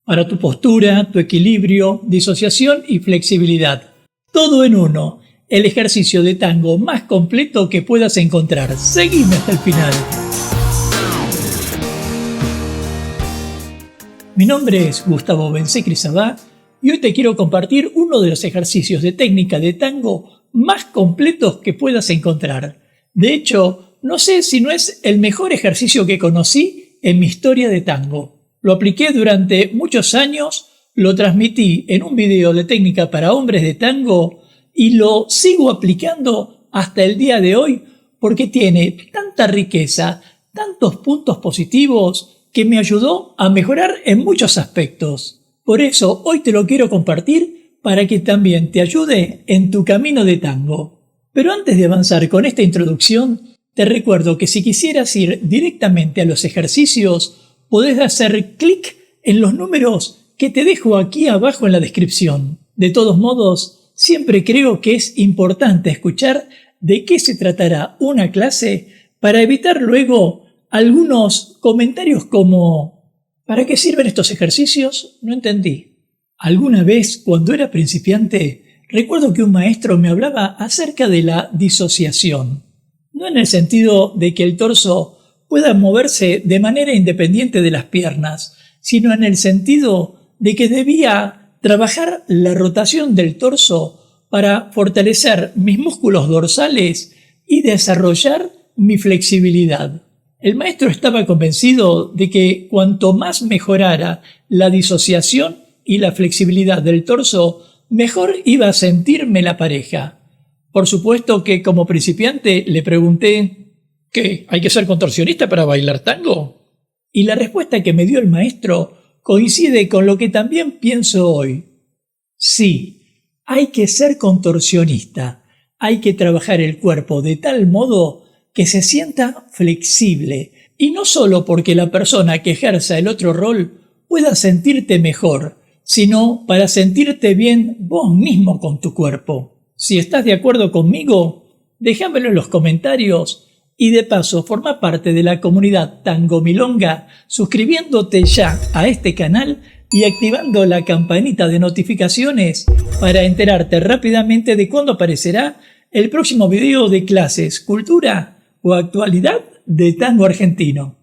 para tu postura, tu equilibrio, disociación y flexibilidad. Todo en uno, el ejercicio de tango más completo que puedas encontrar. Seguime hasta el final. Mi nombre es Gustavo Bensecri-Sabá y hoy te quiero compartir uno de los ejercicios de técnica de tango más completos que puedas encontrar. De hecho, no sé si no es el mejor ejercicio que conocí en mi historia de tango. Lo apliqué durante muchos años, lo transmití en un video de técnica para hombres de tango y lo sigo aplicando hasta el día de hoy porque tiene tanta riqueza, tantos puntos positivos que me ayudó a mejorar en muchos aspectos. Por eso hoy te lo quiero compartir para que también te ayude en tu camino de tango. Pero antes de avanzar con esta introducción, te recuerdo que si quisieras ir directamente a los ejercicios, podés hacer clic en los números que te dejo aquí abajo en la descripción. De todos modos, siempre creo que es importante escuchar de qué se tratará una clase para evitar luego algunos comentarios como ¿para qué sirven estos ejercicios? No entendí. Alguna vez, cuando era principiante, recuerdo que un maestro me hablaba acerca de la disociación. No en el sentido de que el torso pueda moverse de manera independiente de las piernas, sino en el sentido de que debía trabajar la rotación del torso para fortalecer mis músculos dorsales y desarrollar mi flexibilidad. El maestro estaba convencido de que cuanto más mejorara la disociación y la flexibilidad del torso, mejor iba a sentirme la pareja. Por supuesto que como principiante le pregunté ¿qué? ¿Hay que ser contorsionista para bailar tango? Y la respuesta que me dio el maestro coincide con lo que también pienso hoy. Sí, hay que ser contorsionista. Hay que trabajar el cuerpo de tal modo que se sienta flexible. Y no solo porque la persona que ejerza el otro rol pueda sentirte mejor, sino para sentirte bien vos mismo con tu cuerpo. Si estás de acuerdo conmigo, déjamelo en los comentarios. Y de paso, forma parte de la comunidad Tango Milonga suscribiéndote ya a este canal y activando la campanita de notificaciones para enterarte rápidamente de cuándo aparecerá el próximo video de clases, cultura o actualidad de tango argentino.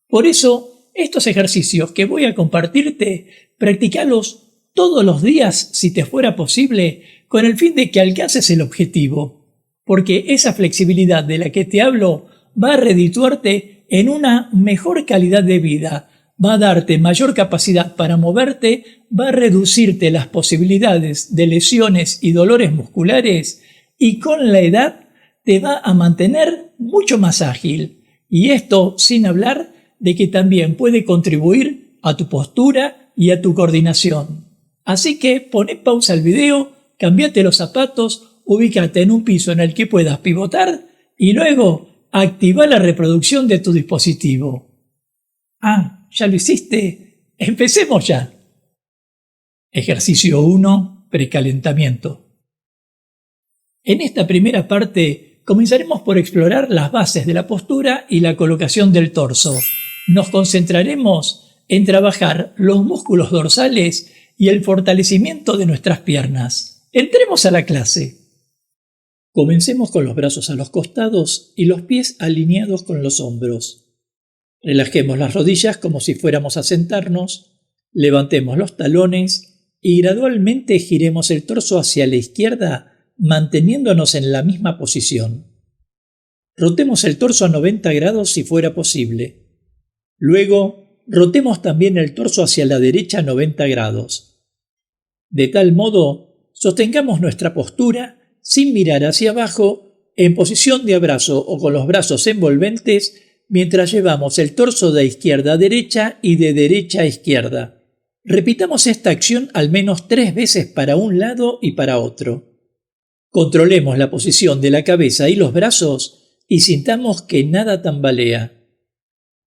Por eso, estos ejercicios que voy a compartirte, practícalos todos los días si te fuera posible, con el fin de que alcances el objetivo. Porque esa flexibilidad de la que te hablo va a redituarte en una mejor calidad de vida, va a darte mayor capacidad para moverte, va a reducirte las posibilidades de lesiones y dolores musculares y con la edad te va a mantener mucho más ágil. Y esto sin hablar de que también puede contribuir a tu postura y a tu coordinación. Así que poné pausa al video, cambiate los zapatos, ubícate en un piso en el que puedas pivotar y luego activa la reproducción de tu dispositivo. ¿Ya lo hiciste? ¡Empecemos ya! Ejercicio 1. Precalentamiento. En esta primera parte comenzaremos por explorar las bases de la postura y la colocación del torso. Nos concentraremos en trabajar los músculos dorsales y el fortalecimiento de nuestras piernas. Entremos a la clase. Comencemos con los brazos a los costados y los pies alineados con los hombros. Relajemos las rodillas como si fuéramos a sentarnos, levantemos los talones y gradualmente giremos el torso hacia la izquierda manteniéndonos en la misma posición. Rotemos el torso a 90 grados si fuera posible. Luego, rotemos también el torso hacia la derecha a 90 grados. De tal modo, sostengamos nuestra postura sin mirar hacia abajo, en posición de abrazo o con los brazos envolventes, mientras llevamos el torso de izquierda a derecha y de derecha a izquierda. Repitamos esta acción al menos 3 veces para un lado y para otro. Controlemos la posición de la cabeza y los brazos y sintamos que nada tambalea.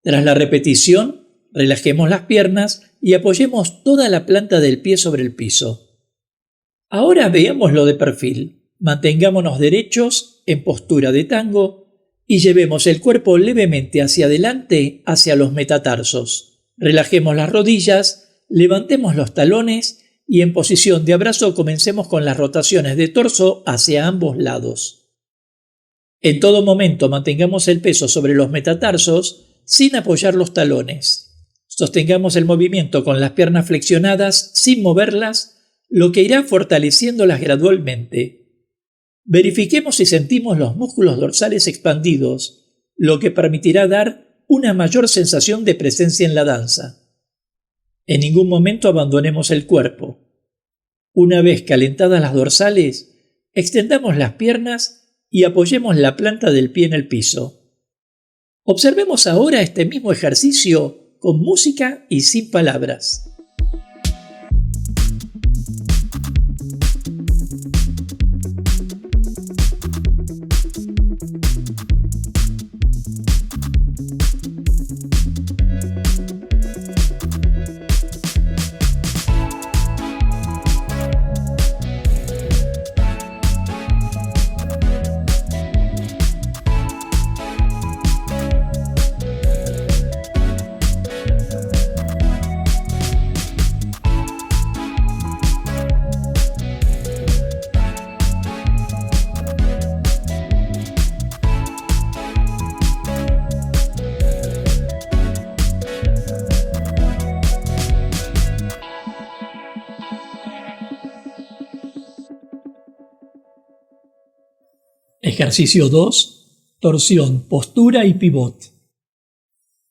Tras la repetición, relajemos las piernas y apoyemos toda la planta del pie sobre el piso. Ahora veámoslo de perfil. Mantengámonos derechos en postura de tango y llevemos el cuerpo levemente hacia adelante, hacia los metatarsos. Relajemos las rodillas levantemos los talones y en posición de abrazo comencemos con las rotaciones de torso hacia ambos lados. En todo momento mantengamos el peso sobre los metatarsos sin apoyar los talones. Sostengamos el movimiento con las piernas flexionadas sin moverlas, lo que irá fortaleciéndolas gradualmente. Verifiquemos si sentimos los músculos dorsales expandidos, lo que permitirá dar una mayor sensación de presencia en la danza. En ningún momento abandonemos el cuerpo. Una vez calentadas las dorsales, extendamos las piernas y apoyemos la planta del pie en el piso. Observemos ahora este mismo ejercicio con música y sin palabras. Ejercicio 2. Torsión, postura y pivot.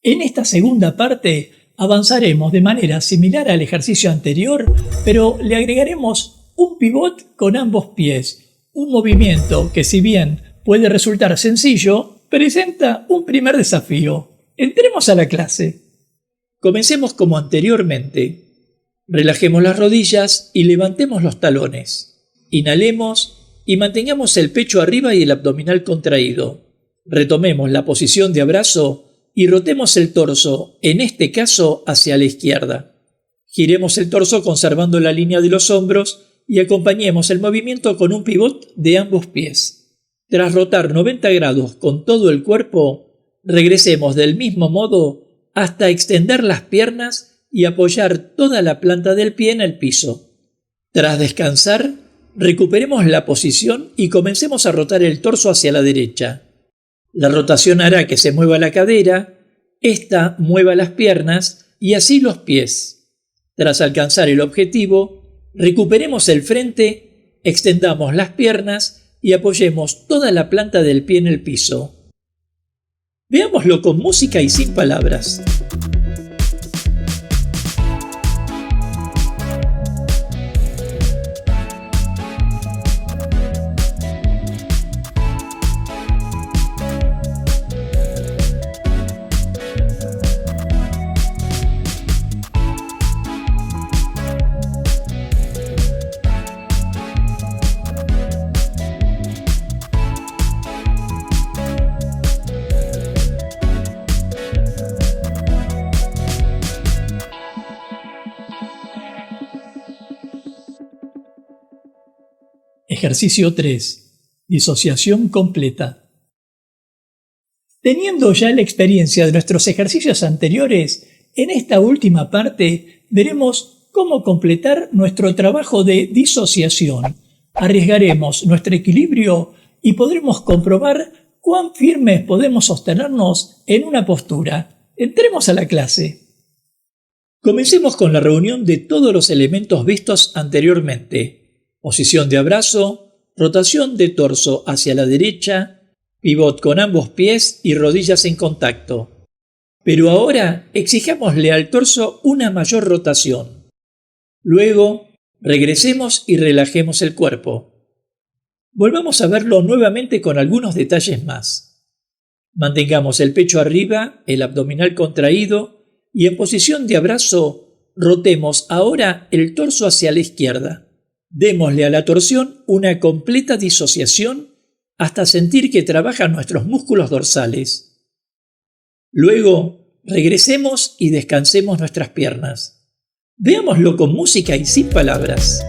En esta segunda parte avanzaremos de manera similar al ejercicio anterior, pero le agregaremos un pivot con ambos pies, un movimiento que, si bien puede resultar sencillo, presenta un primer desafío. Entremos a la clase. Comencemos como anteriormente. Relajemos las rodillas y levantemos los talones. Inhalemos y mantengamos el pecho arriba y el abdominal contraído. Retomemos la posición de abrazo y rotemos el torso, en este caso hacia la izquierda. Giremos el torso conservando la línea de los hombros y acompañemos el movimiento con un pivot de ambos pies. Tras rotar 90 grados con todo el cuerpo, regresemos del mismo modo hasta extender las piernas y apoyar toda la planta del pie en el piso. Tras descansar, recuperemos la posición y comencemos a rotar el torso hacia la derecha. La rotación hará que se mueva la cadera, esta mueva las piernas y así los pies. Tras alcanzar el objetivo, recuperemos el frente, extendamos las piernas y apoyemos toda la planta del pie en el piso. Veámoslo con música y sin palabras. Ejercicio 3. Disociación completa. Teniendo ya la experiencia de nuestros ejercicios anteriores, en esta última parte veremos cómo completar nuestro trabajo de disociación. Arriesgaremos nuestro equilibrio y podremos comprobar cuán firmes podemos sostenernos en una postura. Entremos a la clase. Comencemos con la reunión de todos los elementos vistos anteriormente. Posición de abrazo, rotación de torso hacia la derecha, pivot con ambos pies y rodillas en contacto. Pero ahora exijámosle al torso una mayor rotación. Luego, regresemos y relajemos el cuerpo. Volvamos a verlo nuevamente con algunos detalles más. Mantengamos el pecho arriba, el abdominal contraído y en posición de abrazo, rotemos ahora el torso hacia la izquierda. Démosle a la torsión una completa disociación hasta sentir que trabajan nuestros músculos dorsales. Luego, regresemos y descansemos nuestras piernas. Veámoslo con música y sin palabras.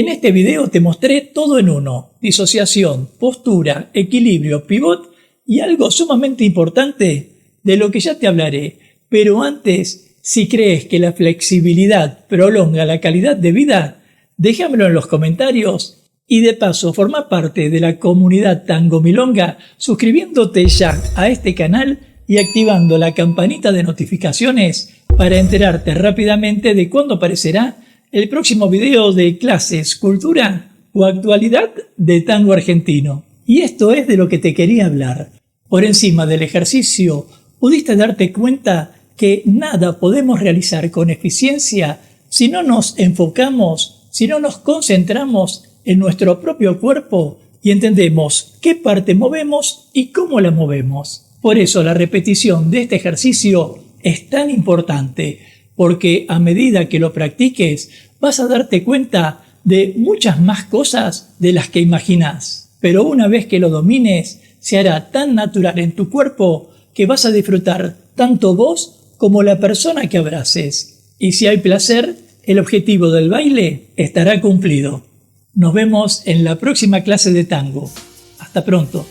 En este video te mostré todo en uno: disociación, postura, equilibrio, pivot y algo sumamente importante de lo que ya te hablaré. Pero antes, si crees que la flexibilidad prolonga la calidad de vida, déjamelo en los comentarios y de paso forma parte de la comunidad Tango Milonga suscribiéndote ya a este canal y activando la campanita de notificaciones para enterarte rápidamente de cuándo aparecerá el próximo video de clases, cultura o actualidad de tango argentino. Y esto es de lo que te quería hablar. Por encima del ejercicio, pudiste darte cuenta que nada podemos realizar con eficiencia si no nos enfocamos, si no nos concentramos en nuestro propio cuerpo y entendemos qué parte movemos y cómo la movemos. Por eso la repetición de este ejercicio es tan importante, porque a medida que lo practiques vas a darte cuenta de muchas más cosas de las que imaginas. Pero una vez que lo domines, se hará tan natural en tu cuerpo que vas a disfrutar tanto vos como la persona que abraces. Y si hay placer, el objetivo del baile estará cumplido. Nos vemos en la próxima clase de tango. Hasta pronto.